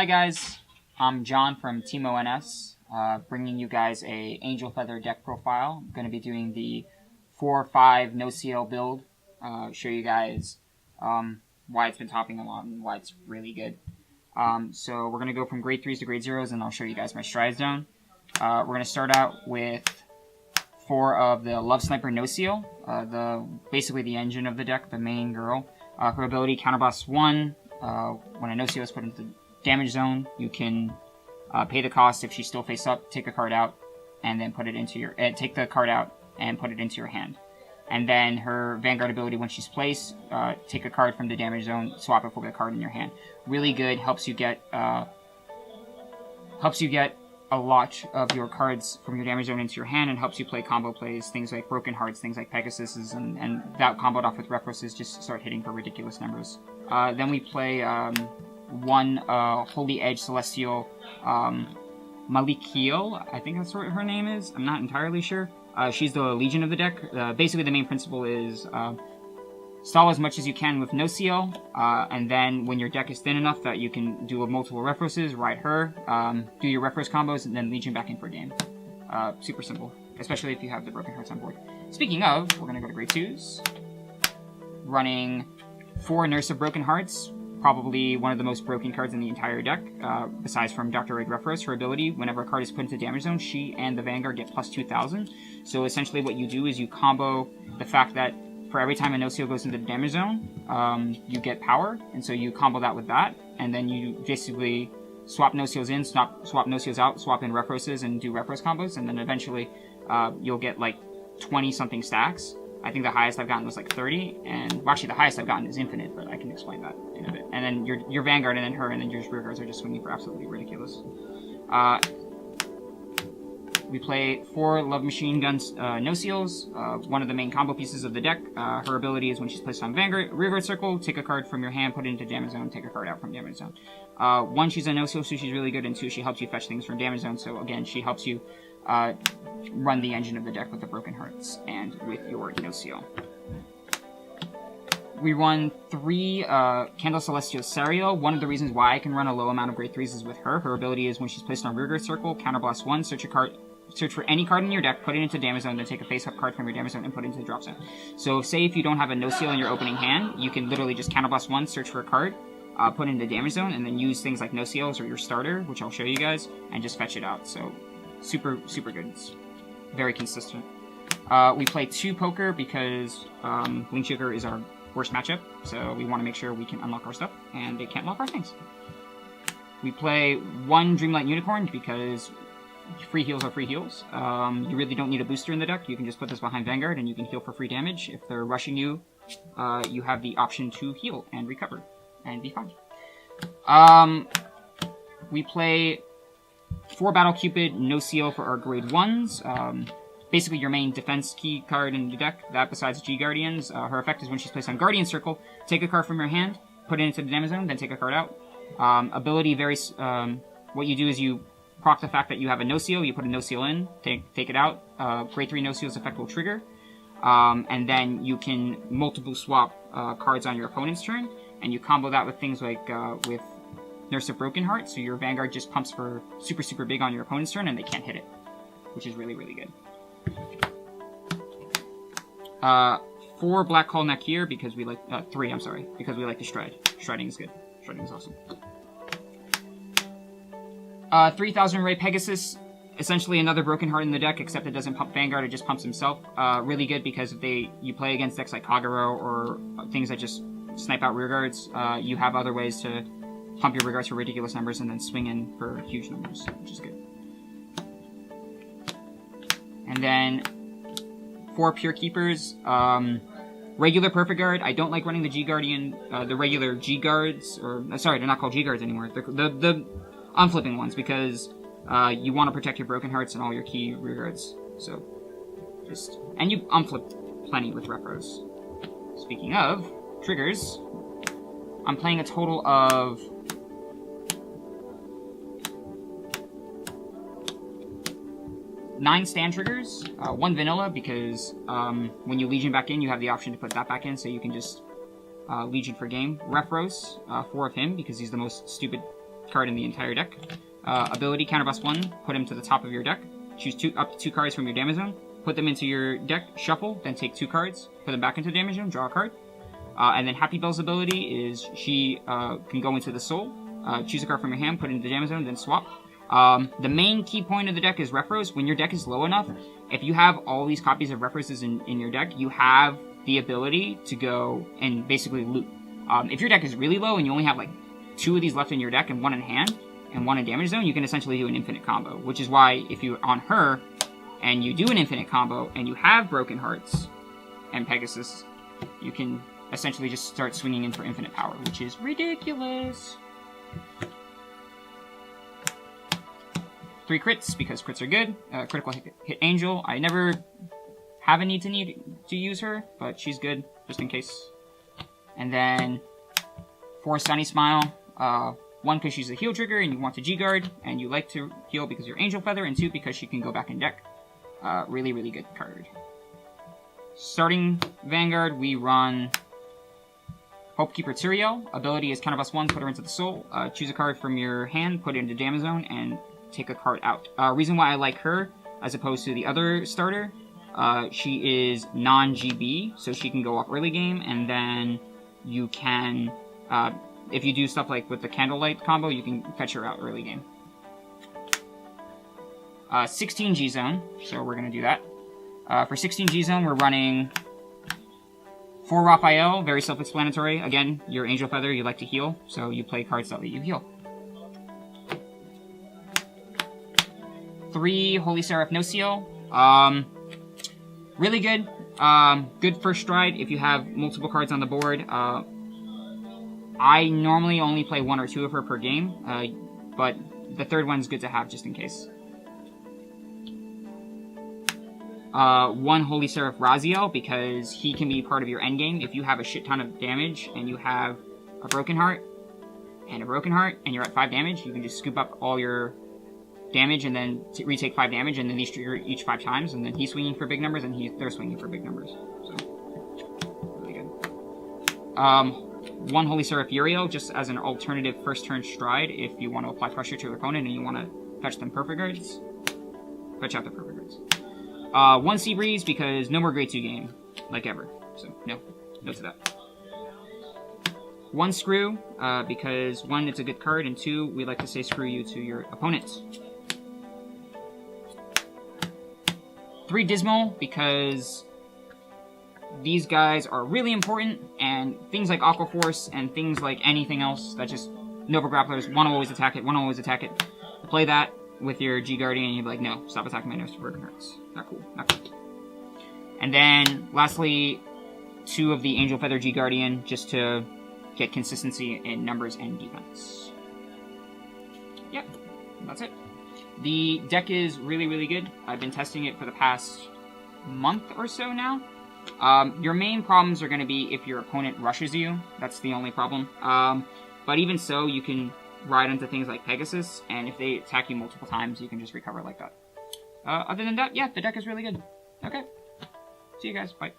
Hi guys, I'm John from Team ONS, bringing you guys a Angel Feather deck profile. I'm going to be doing the 4-5 Nociel build, show you guys why it's been topping a lot and why it's really good. So we're going to go from grade 3s to grade 0s, and I'll show you guys my stride zone. We're going to start out with 4 of the Love Sniper Nociel, basically the engine of the deck, the main girl. Her ability, Counterblast 1, when a Nociel is put into damage zone, you can pay the cost if she's still face up, take a card out, and then put it into your take the card out and put it into your hand. And then her Vanguard ability, when she's placed, take a card from the damage zone, swap it for the card in your hand. Really good, helps you get a lot of your cards from your damage zone into your hand, and helps you play combo plays, things like Broken Hearts, things like Pegasuses, and that comboed off with Reproses just start hitting for ridiculous numbers. Then we play one Holy Edge Celestial Malikiel, I think that's what her name is, I'm not entirely sure. She's the Legion of the deck. Basically the main principle is stall as much as you can with Nociel, and then when your deck is thin enough that you can do multiple Reproses, ride her, do your Repros combos, and then Legion back in for a game. Super simple, especially if you have the Broken Hearts on board. Speaking of, we're going to go to grade 2s, running 4 Nurse of Broken Hearts, probably one of the most broken cards in the entire deck, besides from Dr. Raid Repros. Her ability, whenever a card is put into damage zone, she and the Vanguard get plus 2,000. So essentially what you do is you combo the fact that for every time a Nociel goes into the damage zone, you get power, and so you combo that with that, and then you basically swap Nociels in, swap Nociels out, swap in Reproses, and do Repros combos, and then eventually you'll get like 20-something stacks. I think the highest I've gotten was like 30, and well, actually the highest I've gotten is infinite, but I can explain that in a bit. And then your Vanguard, and then her, and then your rear guards are just swinging for absolutely ridiculous. We play 4 Love Machine Guns Nociels, one of the main combo pieces of the deck. Her ability is when she's placed on Vanguard, rearguard circle, take a card from your hand, put it into damage zone, take a card out from damage zone. 1, she's a Nociel, so she's really good, and 2, she helps you fetch things from damage zone, so again, she helps you run the engine of the deck with the Broken Hearts and with your Nociel. We run 3 Candle Celestial Sariel. One of the reasons why I can run a low amount of grade 3s is with her. Her ability is when she's placed on rearguard circle, Counterblast 1, search for any card in your deck, put it into damage zone, then take a face-up card from your damage zone and put it into the drop zone. So say if you don't have a Nociel in your opening hand, you can literally just Counterblast 1, search for a card, put it into damage zone, and then use things like Nociels or your starter, which I'll show you guys, and just fetch it out. So super, super good. It's very consistent. We play 2 Poker because Link Sugar is our worst matchup, so we want to make sure we can unlock our stuff, and they can't lock our things. We play 1 Dreamlight Unicorn because free heals are free heals. You really don't need a booster in the deck. You can just put this behind Vanguard and you can heal for free damage. If they're rushing you, you have the option to heal and recover and be fine. We play 4 Battle Cupid Nociel for our grade 1s. Basically your main defense key card in the deck, that besides G Guardians. Her effect is when she's placed on Guardian Circle, take a card from your hand, put it into the damage zone, then take a card out. Ability varies. What you do is you proc the fact that you have a Nociel, you put a Nociel in, take it out. Grade 3 Nociel's effect will trigger. And then you can multiple swap cards on your opponent's turn, and you combo that with things like with Nurse of Broken Heart, so your Vanguard just pumps for super, super big on your opponent's turn, and they can't hit it, which is really, really good. 4 Black Hole Nakir because we like 3. I'm sorry, because we like to stride. Striding is good. Striding is awesome. 3000 Ray Pegasus, essentially another Broken Heart in the deck, except it doesn't pump Vanguard, it just pumps himself. Really good because if you play against decks like Kagero or things that just snipe out rearguards, you have other ways to pump your rearguards for ridiculous numbers and then swing in for huge numbers, which is good. And then 4 Pure Keepers. Regular Perfect Guard. I don't like running the G Guardian, the regular G Guards, or sorry, they're not called G Guards anymore. The unflipping ones, because you want to protect your Broken Hearts and all your key rear guards. So and you unflip plenty with Repros. Speaking of triggers, I'm playing a total of 9 stand triggers, 1 vanilla, because when you Legion back in, you have the option to put that back in, so you can just Legion for game. Repros, 4 of him, because he's the most stupid card in the entire deck. Ability, counterblast 1, put him to the top of your deck. Choose up to 2 cards from your damage zone. Put them into your deck, shuffle, then take 2 cards. Put them back into damage zone, draw a card. And then Happy Bell's ability is she can go into the soul. Choose a card from your hand, put it into the damage zone, then swap. The main key point of the deck is Repros. When your deck is low enough, if you have all these copies of Reproses in your deck, you have the ability to go and basically loot. If your deck is really low and you only have like 2 of these left in your deck and 1 in hand and 1 in damage zone, you can essentially do an infinite combo, which is why if you're on her and you do an infinite combo and you have Broken Hearts and Pegasus, you can essentially just start swinging in for infinite power, which is ridiculous. 3 crits, because crits are good. Critical hit Angel. I never have a need to use her, but she's good, just in case. And then 4 Sunny Smile. 1, because she's a heal trigger and you want to G-Guard, and you like to heal because you're Angel Feather, and 2, because she can go back in deck. Really, really good card. Starting Vanguard, we run Hopekeeper Tyrael. Ability is counterblast 1, put her into the soul. Choose a card from your hand, put it into damage zone, and take a card out. Reason why I like her, as opposed to the other starter, she is non-GB, so she can go off early game, and then you can, if you do stuff like with the Candlelight combo, you can fetch her out early game. 16 G-Zone, so we're going to do that. For 16 G-Zone, we're running 4 Raphael, very self-explanatory. Again, you're Angel Feather, you like to heal, so you play cards that let you heal. 3 Holy Seraph Nociel. Really good. Good first stride if you have multiple cards on the board. I normally only play 1 or 2 of her per game, but the third one's good to have just in case. 1 Holy Seraph Raziel, because he can be part of your endgame. If you have a shit ton of damage and you have a Broken Heart and a Broken Heart and you're at 5 damage, you can just scoop up all your damage and then retake 5 damage, and then these trigger each 5 times, and then he's swinging for big numbers and they're swinging for big numbers. So, really good. 1 Holy Seraph Uriel, just as an alternative first turn stride if you want to apply pressure to your opponent and you want to fetch them perfect guards. Fetch out the perfect guards. 1 Sea Breeze, because no more grade 2 game, like ever. So, no to that. 1 Screw, because 1, it's a good card, and 2, we like to say screw you to your opponent. 3 Dismal, because these guys are really important, and things like Aqua Force and things like anything else that just Nova Grapplers want to always attack it, Play that with your G Guardian, and you'd be like, no, stop attacking my Nose for Broken Hearts. Not cool, not cool. And then, lastly, 2 of the Angel Feather G Guardian, just to get consistency in numbers and defense. Yep, that's it. The deck is really, really good. I've been testing it for the past month or so now. Your main problems are going to be if your opponent rushes you. That's the only problem. But even so, you can ride into things like Pegasus, and if they attack you multiple times, you can just recover like that. Other than that, yeah, the deck is really good. Okay. See you guys. Bye.